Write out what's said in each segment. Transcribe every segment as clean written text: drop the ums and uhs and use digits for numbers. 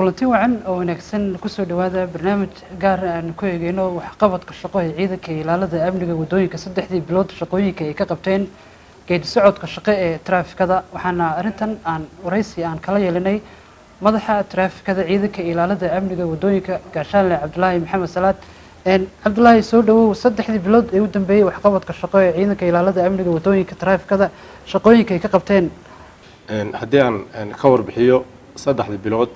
kulanti wacan oo wanaagsan ku soo dhawaada barnaamij gaar ah aan ku eegayno waxqabadka shaqo ee ciidanka ilaalada amniga wadooyinka saddexdii bilood shaqooyinka ay ka qabteen geedi socodka shaqo ee traafikada waxaana arrintan aan waraysi aan kala yeelanay madaxa traafikada ciidanka ilaalada amniga wadooyinka gaashaanle Cabdullaahi Maxamed Salaad Cabdullaahi soo dhawow saddexdii bilood ee u dambeeyay waxqabadka shaqo ee ciidanka ilaalada amniga wadooyinka traafikada shaqooyinka ay ka qabteen haddii aan ka warbixiyo saddexdii bilood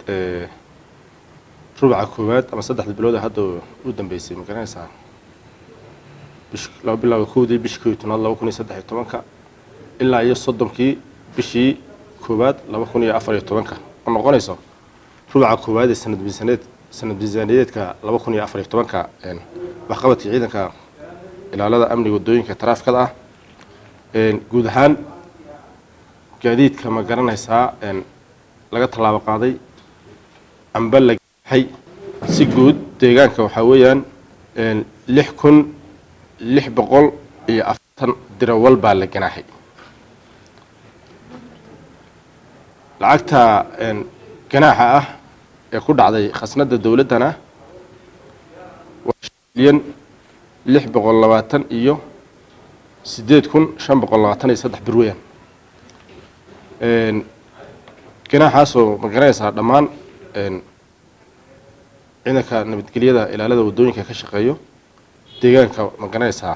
rubaca koowaad ama saddexdii bilood hadda u dambeysay ma garanaysaa laba bilood koodii bishii 2013 ilaa iyo 30kii bishii koowaad 2014 oo noqonayso rubaca koowaad ee sanad miisaaniyadeedka 2014 waxqabadka ciidanka ilaalada amniga wadooyinka traafikada ah guud ahaan gaadiidka ma garanaysaa laga talaabo qaaday amba la gaxay si guud deegaanka waxa weeyaan 6640 dirawal baa la ganaaxay lacagta ganaaxa ah ee ku dhacday khasnada dawladana milyan 620 iyo 8523 bir weeyaan ganaaxaasoo ma garanaysaa dhammaan ciidanka nabadgelyada ilaalada wadooyinka ka shaqeeyo deegaanka ma garanaysaa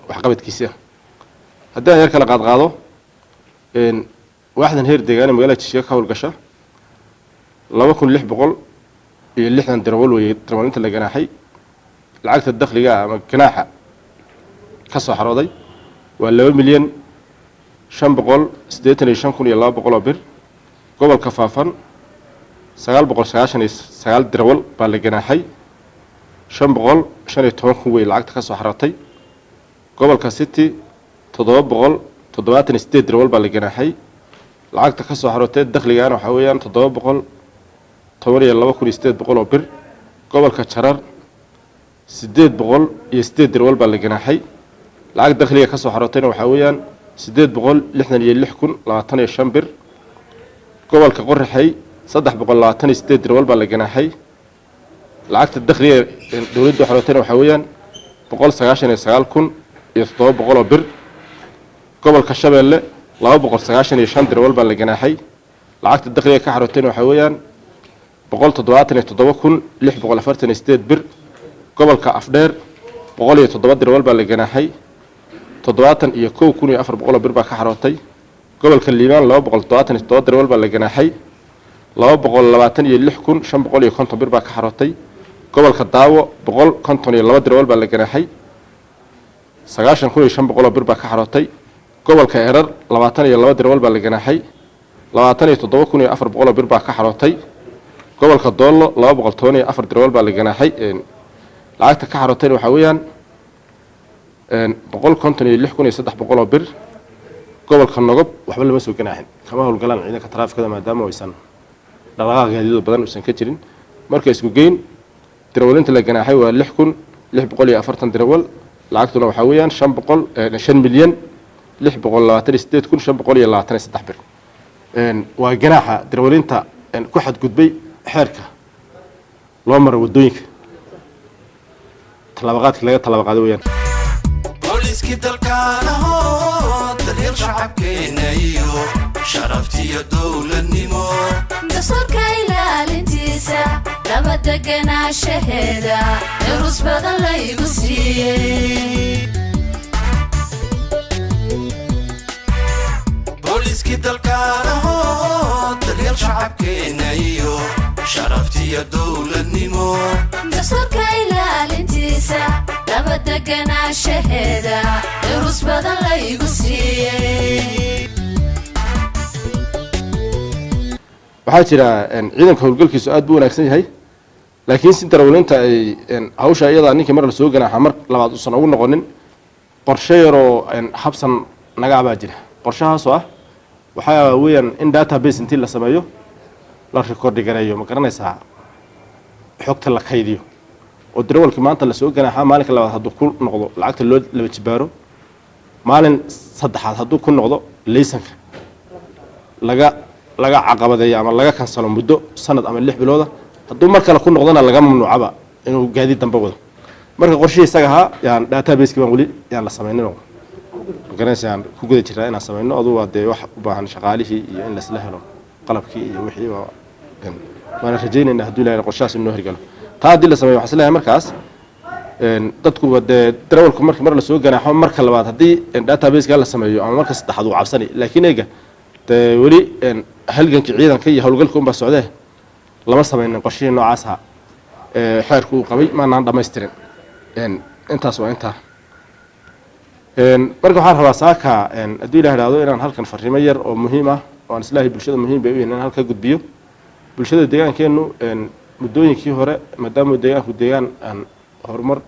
waxqabadkiisa haddii aan yar kala qaadqaado waaxdan heer deegaana magaalada Jishiga ka howlgasha 2660 dirawal weeye dirawaalinta la ganaaxay lacagta dakhliga ama ganaaxa ka soo xarooday waa 2,585,200 bir gobolka faafan 999 dirawal baa la ganaaxay 515 way lacagta ka soo xarootay gobolka city 778 dirawal baa la ganaaxay lacagta ka soo xarootay dakhligaana waxa weeyaan 712,800 bir gobolka jarar 808 dirawal baa la ganaaxay lacag dakhliga ka soo xarootayna waxa weeyaan 866,025 bir gobolka qorraxay 328 dirawal baa la ganaaxay lacagta dakhliga dawladda xarootayna waxa weeyaan 199,700 bir gobolka shabeelle 295 dirawal baa la ganaaxay lacagta dakhliga ka xarootayna waxa weeyaan 177,648 bir gobolka afdheer 107 dirawal baa la ganaaxay 71,400 bir baa ka xarootay gobolka liibaan 277 dirawal baa la ganaaxay 226,550 bir baa ka xarootay gobolka daawo 152 dirawal baa la ganaaxay 9,500 bir baa ka xarootay gobolka erar 22 dirawal baa la ganaaxay 27,400 bir baa ka xarootay gobolka doollo 214 dirawal baa la ganaaxay lacagta ka xarootayna waxa weeyaan 156,300 bir gobolka nogob waxba lama soo ganaaxin kama howlgalaan ciidanka traafikada maadaama aysan dhaqdhaqaaq gaadiid badan uusan ka jirin marka isku geyn dirawalinta la ganaaxay waa 6,640 dirawal lacagtuna waxa weeyaan 5,628,523 bir waa ganaaxa dirawalinta ku xadgudbay xeerka loo maro wadooyinka talaabaqaadka laga talaabo qaaday weeyaan booliski dalkaana daryeel shacabkeena iyo sharaftiyo dowladnimo dastuurka ilaalintiisa nabadda ganaanshaheeda durus badan laygu siiyey booliski dalkaana daryeel shacabkeena iyo sharaftiyo dowladnimo dastuurka ilaalintiisa nabadda ganaanshaheeda durus badan laygu siiyey waxaa jira ciidanka howlgalkiisu aad buu wanaagsan yahay laakiin si darawalinta ay hawsha iyada ninkii mar la soo ganaaxa mar labaad uusan ugu noqonin qorshe yaroo habsan naga baa jira qorshahaasoo ah waxaa weeyaan in database intii la sameeyo la record gareeyo ma garanaysaa xogta la kaydiyo oo darawalkii maanta la soo ganaaxa maalinka labaad hadduu ku noqdo lacagta loo laba jibaaro maalin saddexaad hadduu ku noqdo laysanka laga laga caqabadeeyo ama laga kansalo muddo sanad ama 6 bilooda hadduu mar kale ku noqdana laga mamnuucaba inuu gaadiid dambe wado marka qorshihii isaga ahaa yaan database baan weli yaan la sameeynin garanaysan ku guda jiraa inaan sameeyno aduu waa dee wax u baahan shaqaalihii iyo in la isla helo qalabkii iyo wixii waan rajaynaynaa hadduu ilaahay qorshahaas inoo hirgalo taa haddii la sameeyo waxaan isleeyahay markaas dadku dee darawalku markii mar la soo ganaaxo marka labaad haddii database-ka la sameeyo ama marka saddexaad uu cabsani laakiin eega dee weli halgankii ciidanka iyo howlgalka unbaa socdee lama sameynin qorshihii noocaas ahaa xeerku uu qabay maanaan dhamaystirin intaas waa intaa marka waxaan rabaa saaka haddii la yidhaahdo inaan halkan fariimo yar oo muhiim ah oo aan islaahay bulshada muhiim bay u yihiin inaan halka gudbiyo bulshada deegaankeennu muddooyinkii hore maadaama deegaanku deegaan aan horumar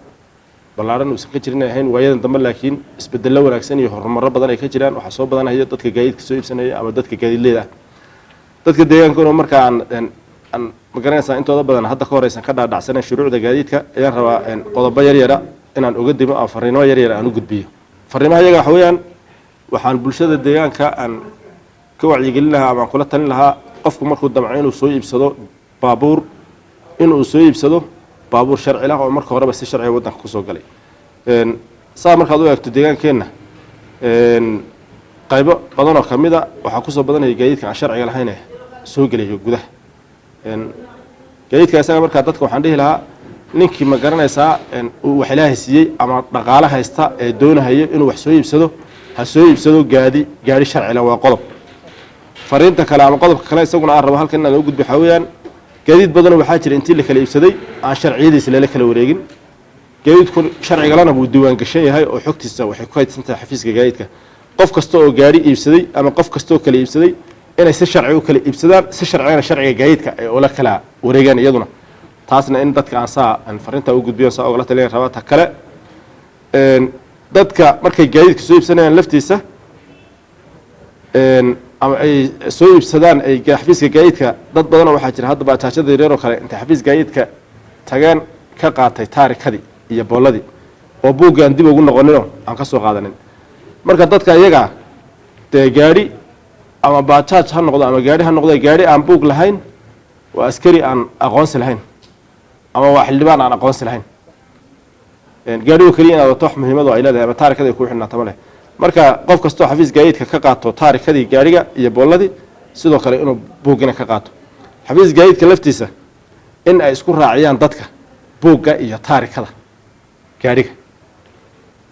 ballaaran uusan ka jirin ahayn waayadan dambe laakiin isbedello wanaagsan iyo horumarro badan ay ka jiraan waxaa soo badanaya dadka gaadiidka soo iibsanaya ama dadka gaadiidleyda ah dadka deegaankuna marka aan magaranaysaa intooda badan hadda ka horeysan ka dhaadhacsanen shuruucda gaadiidka ayaan rabaa qodobo yaryara inaan uga dimo ama fariimo yaryara aan u gudbiyo fariimaha iyaga waxa weeyaan waxaan bulshada deegaanka aan ka wacyigelin lahaa ama aan kula talin lahaa qofku markuu damco inuu soo iibsado baabuur inuu soo iibsado baabuur sharci lah oo marka horeba si sharciga waddanka kusoo galay saa markaad u eegto deegaankeenna qaybo badan oo ka mid a waxaa kusoo badanaya gaadiidka aan sharciga lahayn ee soo gelayo gudaha gaadiidka isaga markaa dadka waxaan dhihi lahaa ninkii ma garanaysaa uu wax ilaahay siiyey ama dhaqaale haysta ee doonahayo inuu wax soo iibsado ha soo iibsado gaari sharci leh waa qodob fariinta kale ama qodobka kale isaguna aan rabo halkan inaan u gudbo waxaa weeyaan gaadiid badanoo waxaa jira intii la kala iibsaday aan sharciyadiisa lala kala wareegin gaadiidku sharcigalana wuu diiwaan gashan yahay oo xogtiisa waxay ku kaydsan tahay xafiiska gaadiidka qof kasta oo gaari iibsaday ama qof kasta oo kala iibsaday inay si sharci u kala iibsadaan si sharcigana sharciga gaadiidka ay ula kala wareegaan iyaduna taasna in dadka aan fariinta u gudbiyo saa ogala talin rabaa ta kale dadka markay gaadiidka soo iibsanayaan laftiisa ama ay soo iibsadaan ay xafiiska gaadiidka dad badanoo waxaa jira hadda baajaajada yaryar oo kale intay xafiis gaadiidka tageen ka qaatay taarikadii iyo boolladii oo buugga aan dib ugu noqoninoo aan ka soo qaadanin marka dadka iyaga dee gaadhi ama baajaaj ha noqdo ama gaadhi ha noqdo gaadhi aan buug lahayn waa askari aan aqoonsi lahayn ama waa xildhibaan aan aqoonsi lahayn gaadhigu keliya inaad wato wax muhiimad oo ay leedahay ama taarikada ay kuu xidhnaata ma leh marka qof kastoo xafiis gaadiidka ka qaato taarikadii gaadhiga iyo boolladii sidoo kale inuu buuggina ka qaato xafiis gaadiidka laftiisa in ay isku raaciyaan dadka buugga iyo taarikada gaadhiga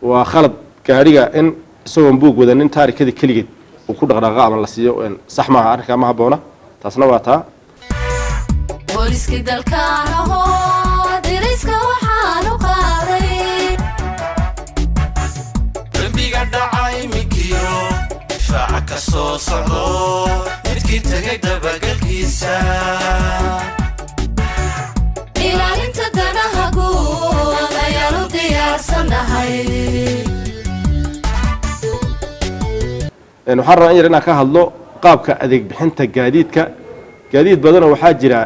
waa khalad gaadhiga in isagoon buug wadanin taarikadii keligeed uu ku dhaqdhaqaaqo ama la siiyo sax maaha arrinkaa ma habboona taasna waa taa booliskii dalkaan ahoo diriska waxaan u qaaday dembiga dhacay minkiyo difaaca ka soo socdo midkii tegay dabagalkiisa ilaalinta danaha guud ayaan u diyaarsanahay waxaan rabaa in yar inaan ka hadlo qaabka adeeg bixinta gaadiidka gaadiid badanoo waxaa jira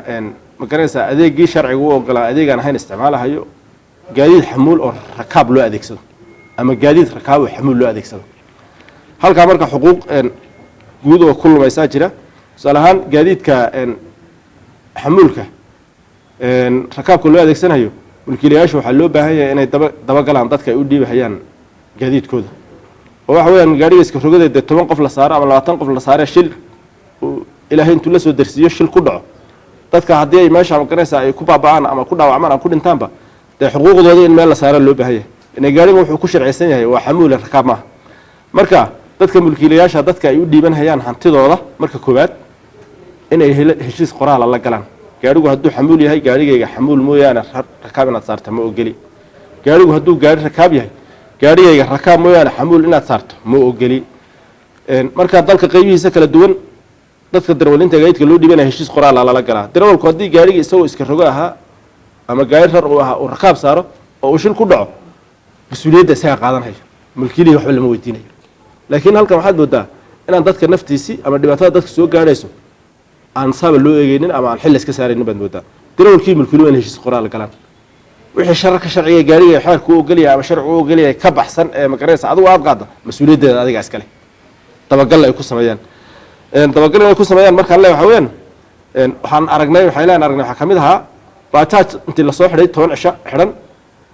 ma garanaysaa adeegii sharciga u ogolaa adeegaan ahayn isticmaalahayo gaadiid xamuul oo rakaab loo adeegsado ama gaadiid rakaab oo xamuul loo adeegsado halkaa marka xuquuq guud oo ku lumaysaa jira tusaale ahaan gaadiidka xamuulka rakaabka loo adeegsanayo mulkiilayaasha waxaa loo baahan yahay inay dabagalaan dadka ay u dhiibahayaan gaadiidkooda oo waxa weeyaan gaadhiga iska rogadeed dee 10 qof la saaro ama 20 qof la saare shil ilaahay intuu la soo darsiiyo shil ku dhaco dadka haddii ay meesha maganaysaa ay ku baaba'aan ama ku dhaawacmaan ama ku dhintaanba dee xuquuqdooda in meel la saaro loo baahan yahay inay gaadhiga wuxuu ku sharciysan yahay waa xamuul rakaab maaha marka dadka mulkiilayaasha dadka ay u dhiiban hayaan hantidooda marka koowaad inay heshiis qoraal la galaan gaadhigu hadduu xamuul yahay gaadhigayga xamuul mooyaane rakaab inaad saarto ma ogeli gaadhigu hadduu gaadhi rakaab yahay gaadhigayga rakaab mooyaane xamuul inaad saarto ma ogeli marka dalka qaybihiisa kala duwan dadka darawaliinta gaadiidka loo dhiibanaya heshiis qoraal lala galaa darawalku haddii gaadhiga isagoo iska rogo ahaa ama gaadhi rar uu ahaa uu rakaab saaro oo uu shil ku dhaco mas-uuliyadda isaga qaadanhayo mulkiilihii waxba lama weydiinayo laakiin halkan waxaad moodaa inaan dadka naftiisii ama dhibaatada dadka soo gaadhayso aan saaba loo eegeynin ama aan xil iska saaraynin baad moodaa darawalkii mulkiiluhu in heshiis qoraal galaan wixii shararka sharciga gaadhiga xeerku u ogolyahay ama sharcigu u ogolyahay ka baxsan ee magaraysa adigu aad qaada mas-uuliyaddeeda adiga iskale dabagal ay ku sameeyaan dabagal inay ku sameeyaan markaan le waxa weeyaan waxaan aragnay waxaylaan aragnay waxaa kamid ahaa bajaaj intii lasoo xidhay 10 cisho xidhan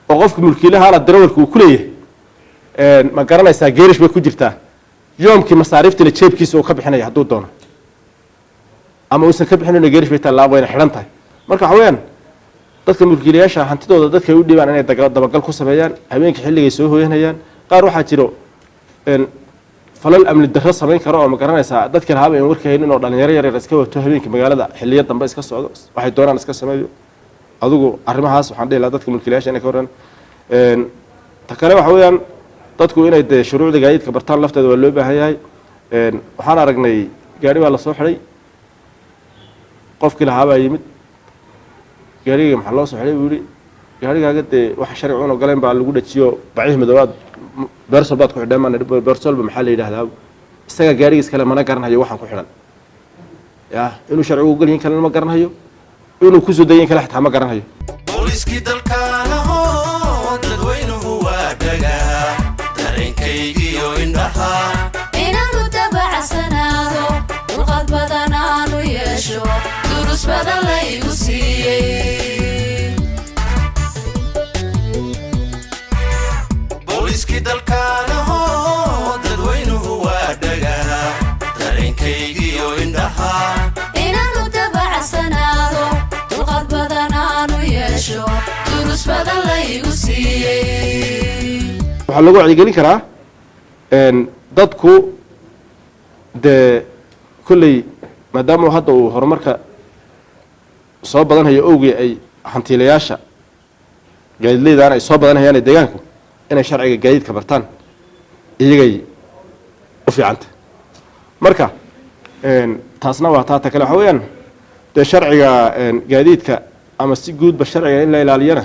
oo qofka mulkiilahaana darawalka uu ku leeyahay ma garanaysaa geerish bay ku jirtaa yoomkii masaariifta la jeebkiisa uu ka bixinaya hadduu doono ama uusan ka bixinin geerish bay taa laabo inay xidhan tahay marka waxa weeyaan dadka mulkiilayaasha hantidooda dadka ay u dhiibaan inay dabagal ku sameeyaan habeenkii xilligay soo hooyanayaan qaar waxaa jiro falal amni darro samayn karo oo ma garanaysaa dadka lahaaba in warka haynin oo dhalinyaro yar iska wato habeenkii magaalada xilliyo dambe iska socdo waxay doonaan iska sameeyo adigu arrimahaas waxaan dhihi lahaa dadka mulkiilayaasha inay ka warran ta kale waxa weeyaan dadku inay dee shuruucda gaadiidka bartaan lafteeda waa loo baahan yahay waxaan aragnay gaari baa lasoo xidhay qofkii lahaabaa yimid gaarigii maxaa loo soo xidhay buu yidhi gaarigaaga dee waxa sharci un ogoleen baa lagu dhajiyo bacihii madoobaad beersol baad ku xidheen maan beersolba maxaa la yidhahdaa isaga gaarigiis kale mana garanayo waxaan ku xidhan ya inuu sharcigu ogol yihin kalena ma garanayo inuu ku soo dayin kale xitaa ma garanayo booliskii dalkaanaho dadweynuhu waa dhagaa dareenkaygiyo indhaha inaanu dabacsanaado dulqad badan aanu yeesho durus badan laygu siiyey booliskii dalkaanaho dadweynuhu waa dhagaa dareenkaygiyo indhaha inaanu dabacsanaado dulqad badan aanu yeesho durus badan laygu siiyey waxaa lagu wacyigelin karaa dadku dee kolley maadaama hadda uu horumarka soo badanhayo owgii ay hantiilayaasha gaadiidleydaana ay soo badanhayaan ee deegaanku inay sharciga gaadiidka bartaan iyagay u fiicanta marka taasna waa taata kale waxa weeyaan dee sharciga gaadiidka ama si guudba sharciga in la ilaaliyana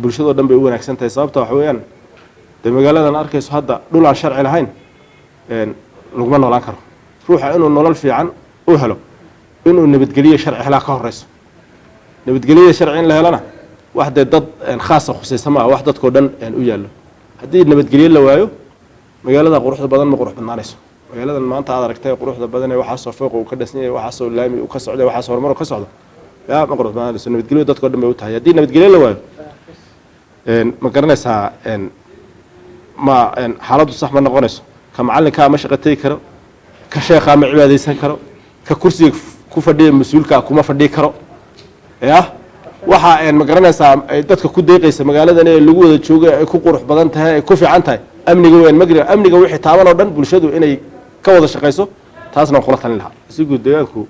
bulshadoo dhan bay u wanaagsan tahay sababta waxa weeyaan dee magaaladan arkayso hadda dhul aan sharci lahayn laguma noolaan karo ruuxa inuu nolol fiican u helo inuu nabadgeliyo sharci helaa ka horeyso nabadgelyada sharci in la helana wax dee dad khaasa khusaysa ma ah wax dadkoo dhan u yaallo haddii nabadgelyo la waayo magaalada quruxda badan ma qurux badnaanayso magaaladan maanta aad aragtay quruxda badan ee waxaasoo fooqa uu ka dhisnay yahay waxaasoo laami uu ka socday waxaasoo horumar ka socdo yaa ma qurux badnaanayso nabadgelyo dadkoo dhan bay u tahay haddii nabadgelyo la waayo ma garanaysaa ma xaaladdu sax ma noqonayso ka macallinkaa ma shaqo tegi karo ka sheekhaa ma cibaadaysan karo ka kursiga ku fadhiya mas-uulkaa kuma fadhii karo ya waxa ma garanaysaa ay dadka ku deeqaysa magaaladan ee lagu wada joogo ay ku qurux badan tahay ay ku fiican tahay amniga weyn magri amniga wixii taaban oo dhan bulshadu inay ka wada shaqayso taasna waan kula talin lahaa si guud deegaanku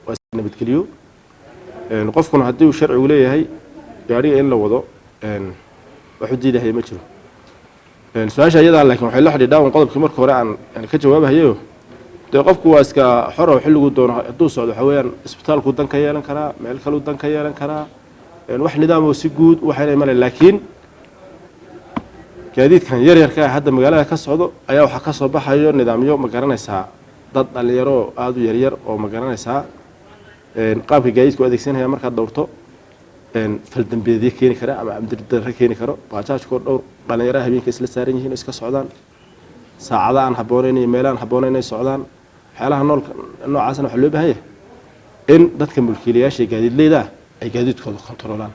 waa nabadgeliyo qofkuna haddii uu sharcigu leeyahay gaariga in la wado wax u diidahay ma jiro su-aasha iyadaa laakiin waxay la xidhiidhaa qodobkii marka hore aan ka jawaabahayo dee qofku waa iska xoro xilligu doono hadduu socdo waxa weeyaan isbitaalku dan ka yeelan karaa meel kaluu dan ka yeelan karaa wax nidaam oo si guud waxayna male laakiin gaadiidkan yaryarka ah hadda magaalada ka socdo ayaa waxaa ka soo baxayo nidaamyo ma garanaysaa dad dhalinyaro aada u yaryar oo ma garanaysaa qaabka gaadiidku adeegsanaya markaad dhowrto faldambeedyo keeni kara ama amdirdarro keeni karo baajaajkoo dhowr dhalinyaraha habeenka isla saaran yihiin oo iska socdaan saacada aan habboonayn iyo meelaan habboonayn ay socdaan waxyaalaha noocaasna waxaa loo baahan yahay in dadka mulkiilayaasha gaadiidleyda ay gaadiidkooda kontaroolaan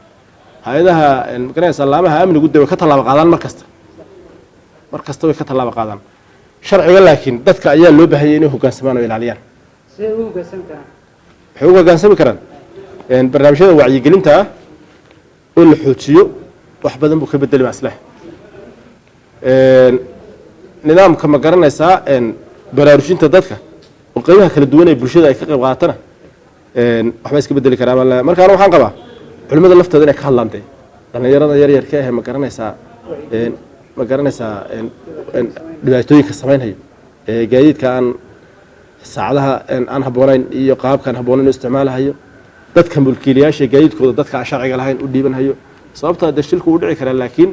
hay-adaha magaranaysa laamaha amnigu de way ka tallaabo qaadaan mar kasta way ka tallaabo qaadaan sharciga laakiin dadka ayaa loo baahanyay inay hoggaansamaan oo ilaaliyaan sidee ugu hoggaansami karaan waxay ugu hoggaansami karaan barnaamijyada wacyigelinta ah oo la xoojiyo wax badan buu ka bedeli maslaha nidaamka ma garanaysaa baraarujinta dadka oo qaybaha kala duwan ee bulshada ay ka qayb qaatana waxba iska bedeli karaa markaana waxaan qabaa culimada laftooda inay ka hadlaan dee dhalinyarada yaryarka ah ma garanaysaa dhibaatooyinka samaynhayo gaadiidka aan saacadaha aan habboonayn iyo qaabkaan habboonayn u isticmaalahayo dadka mulkiilayaasha gaadiidkooda dadka aan sharciga lahayn u dhiibanhayo sababtaa dee shilku uu dhici karaa laakiin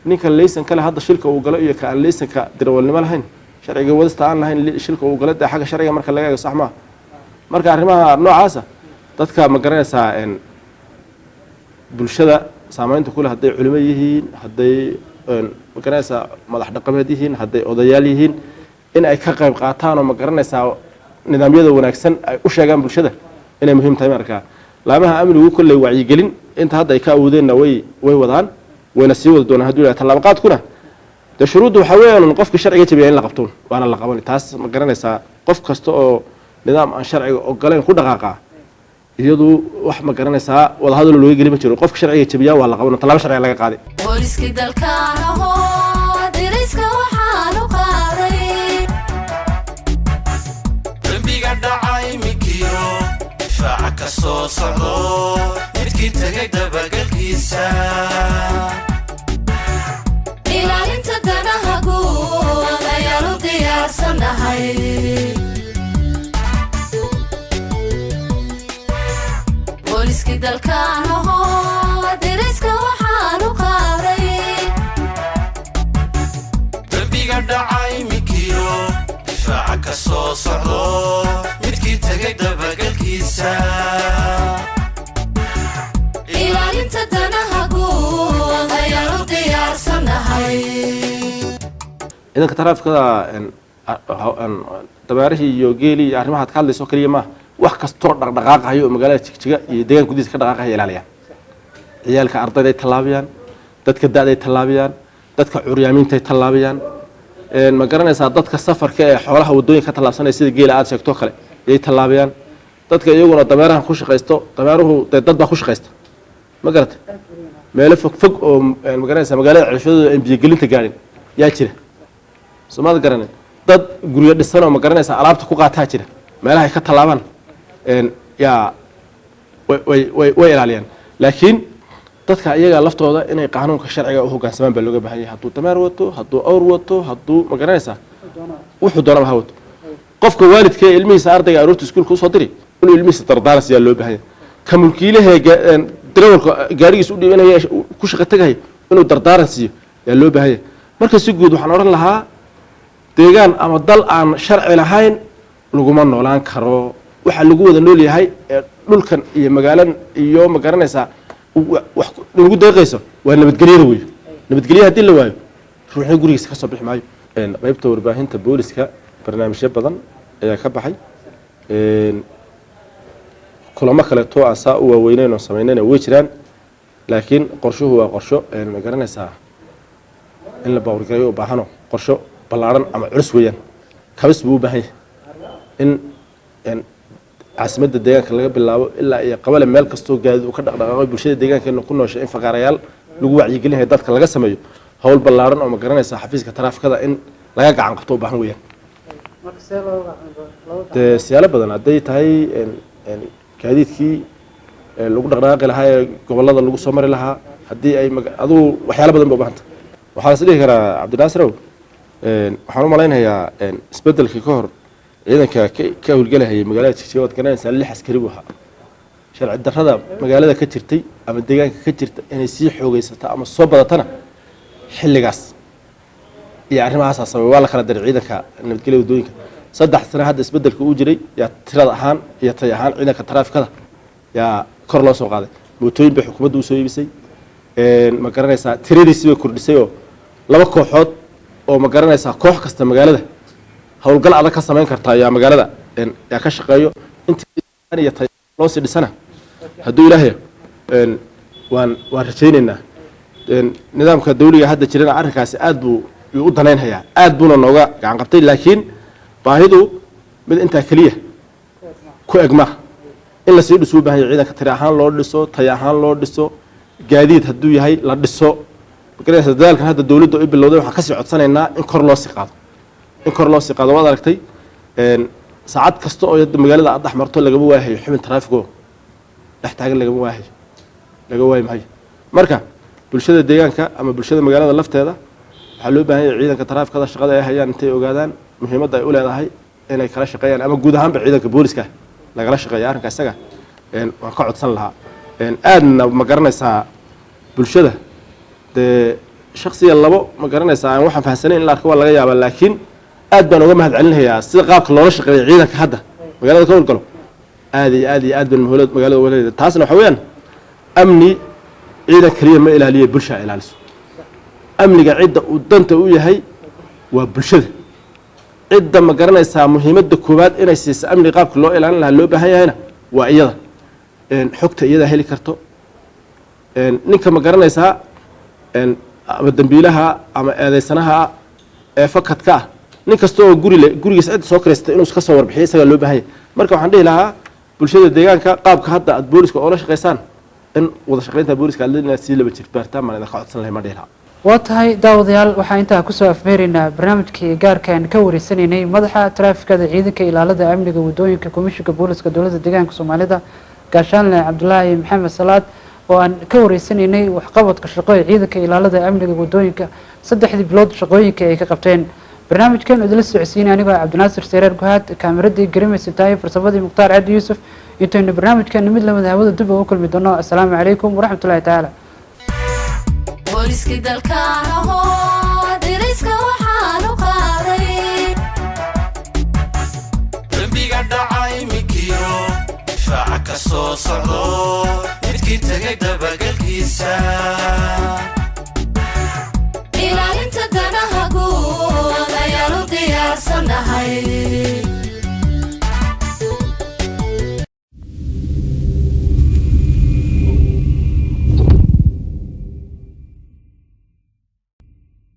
ninka laysan kale hadda shilka uu galo iyo ka aan laysanka darawalnimo lahayn sharciga wadasta aan lahayn shilka uu galo dee xagga sharciga marka laga eego sax maaha marka arrimaha noocaasa dadka ma garanaysaa bulshada saamaynta ku leh hadday culimo yihiin hadday ma garanaysaa madax dhaqameed yihiin hadday odayaal yihiin in ay ka qayb qaataan oo ma garanaysaa nidaamyada wanaagsan ay u sheegaan bulshada inay muhiim tahay markaa laamaha amnigu kulley wacyigelin inta hadda ay ka awoodeenna way wadaan wayna sii wada doonaan hadduu ilaahay tallaabo qaadkuna dee shuruuddu waxaa weeyaan qofka sharciga jabiya in la qabto waana la qaban taas ma garanaysaa qof kasta oo nidaam aan sharciga ogoleyn ku dhaqaaqa iyadu wax ma garanaysaa wada hadal looga geli ma jiro qofka sharciga jabiya waa la qaban tallaabo sharciga laga qaaday booliska dalkaana hoo diriska waxaan u qaaday dambiga dhacay mikiyo difaaca ka soo socdo midkii tagay dabagalkiisa ilaalinta danaha guud ayaanu diyaarsanahay booliska dalkaana hoo diriska waxaan u qaaday dambiga dhacay mikiyo difaaca ka soo socdo midkii tagay dabagalkiisa ilaalinta danaha guud ayaanu diyaarsanahay ciidanka taraafikada dameerihii iyo geelii iyo arrimahaad ka hadlayso keliya maaha wax kastoo dhaqdhaqaaqayo oo magaalada jigjiga iyo deegaan gudihiisa ka dhaqaaqaya ilaaliyaan ciyaalka ardayda ay tallaabiyaan dadka da-da ay tallaabiyaan dadka curyaamiinta ay tallaabiyaan ma garanaysaa dadka safarka ee xoolaha waddooyinka ka tallaabsanaya sida geela aad sheegtoo kale ayay tallaabiyaan dadka iyaguna dameeraha ku shaqaysto dameeruhu dee dad baa ku shaqaysta ma garata meelo fog oo ma garanaysaa magaalada ceshadooda aan biyogelinta gaadhin yaa jira somaad garanay dad guryo dhisan oo ma garanaysaa alaabta ku qaataa jira meelaha ay ka tallaabaan yaa way ilaaliyaan laakiin dadka iyaga laftooda inay qaanuunka sharciga u hoggaansamaan baa looga baahan yahay hadduu dameer wato hadduu awr wato hadduu ma garanaysaa wuxuu doonaba ha wato qofka waalidka ee ilmihiisa ardayga aroorta iskuulka usoo diri inuu ilmihiisa dardaaras yaa loo baahan yahay ka mulkiilahee darawalka gaadhigiisa u dhiibanaya ku shaqo tagahay inuu dardaaran siiyo yaa loo baahan yahay marka si guud waxaan odhan lahaa deegaan ama dal aan sharci lahayn laguma noolaan karo waxaa lagu wada nool yahay ee dhulkan iyo magaalan iyo ma garanaysaa wax lagu deeqayso waa nabadgelyada weeye nabadgelya haddii la waayo ruuxii gurigiisa ka soo bixi maayo qaybta warbaahinta booliska barnaamijyo badan ayaa ka baxay kulamo kaleeto aan saa u waaweyneyn oo samaynayna way jiraan laakiin qorshuhu waa qorsho ma garanaysaa in la bawrgareeyo u baahano qorsho ballaaran ama culus weeyaan kabis buu u baahan yahay in caasimadda deegaanka laga bilaabo ilaa iyo qabale meel kastoo gaadiid uu ka dhaqdhaqaaqo bulshada deegaankeena ku nooshay in faqaarayaal lagu wacyigelinayo dadka laga sameeyo hawl ballaaran oo ma garanaysaa xafiiska taraafikada in laga gacan qabto u baahan weeyaan dee siyaalo badan hadday tahay gaadiidkii lagu dhaqdhaqaaqi lahaa ee gobollada lagu soo mari lahaa haddii ay aduu waxyaalo badan ba u baahanta waxaa is dhihi karaa cabdinaasirow waxaan u malaynayaa isbedelkii ka hor ciidanka ka howlgelahayay magaalada jigjiga waad garanaysaa 6 askari buu ahaa sharci darrada magaalada ka jirtay ama deegaanka ka jirta inay sii xoogaysato ama soo badatana xilligaas iyo arrimahaasaa sababay waa la kala diray ciidanka nabadgelya waddooyinka 3 sano hadda isbedelka uu jiray yaa tirada ahaan iyo tay ahaan ciidanka taraafikada yaa kor loo soo qaaday mootooyin bay xukuumaddu u soo iibisay ma garanaysaa tiradiisii bay kordhisay oo 2 kooxood oo ma garanaysaa koox kasta magaalada howlgal adag ka samayn kartaa yaa magaalada yaa ka shaqeeyo intii tay loo sii dhisana hadduu ilaahay waan rajaynaynaa nidaamka dawliga hadda jirana arrinkaasi aad buu u danaynhayaa aad buuna nooga gacan qabtay laakiin baahidu mid intaa keliya ku eg maaha in lasii dhiso u baahan yahay ciidanka tiri ahaan loo dhiso tay ahaan loo dhiso gaadiid hadduu yahay la dhiso magaraysa dadaalkan hadda dawladda ay bilowday waxaan kasii codsanaynaa in kor loo sii qaado waad aragtay saacad kasta oo magaalada aad dhex marto lagama waahayo xubin taraafigo dhex taagan laga waayi maayo marka bulshada deegaanka ama bulshada magaalada lafteeda waxaa loo baahan yahay ciidanka taraafikada shaqada ay hayaan intay ogaadaan muhiimadda ay u leedahay inay kala shaqeeyaan ama guud ahaanba ciidanka booliska lagala shaqeeya arrinka isaga waan ka codsan lahaa aadna ma garanaysaa bulshada dee shaksiga labo ma garanaysaa aan waxaan fahamsanayn in la arko waa laga yaabaa laakiin aad baan uga mahad celinayaa sida qaabka loola shaqeeya ciidanka hadda magaalada ka howlgalo aad iyo aad baan magaalada uga leedahay taasna waxa weeyaan amni ciidan kaliya ma ilaaliyo bulsha ilaaliso amniga cidda uu danta u yahay waa bulshada cidda ma garanaysaa muhiimadda koowaad inay siiso amniga qaabka loo ilaalin lahaa loo baahan yahayna waa iyada xogta iyada heli karto ninka ma garanaysaa ama dambiilaha ama eedeysanaha ee fakadka ah nin kasta oo gurigiisa cidda soo kareystay inuu iska soo warbixiyo isagaa loo baahan yahay marka waxaan dhihi lahaa bulshada deegaanka qaabka hadda aad booliska oola shaqaysaan in wada shaqaynta booliska aad inaad sii laba jirbaartaan baan idin ka codsan lahay ma dhihi lahaa waa tahay daawadayaal waxaa intaa kusoo afmeeraynaa barnaamijkii gaarkaan ka wareysanaynay madaxa taraafikada ciidanka ilaalada amniga wadooyinka komishinka booliska dowladda deegaanka soomaalida gaashaanle cabdulaahi maxamed salaad oo aan ka wareysanaynay waxqabadka shaqo ee ciidanka ilaalada amniga wadooyinka 3 bilood shaqooyinka ay ka qabteen barnaamijkan idila socodsiinay anigoo cabdinaasir seereer guhaad kaameradii garimaysa tahay farsamadii mukhtaar cabdi yuusuf intaynu barnaamijkan mid lamada hawada dib ugu kulmi doono assalaamu calaykum waraxmatullaahi tacaala booliski dalkaanaho diriska waxaanu qaaday dambiga dhacay mikiyo difaaca ka soo socdo midkii tagay dabagalkiisa ilaalinta danaha guud ayaanu diyaarsanahay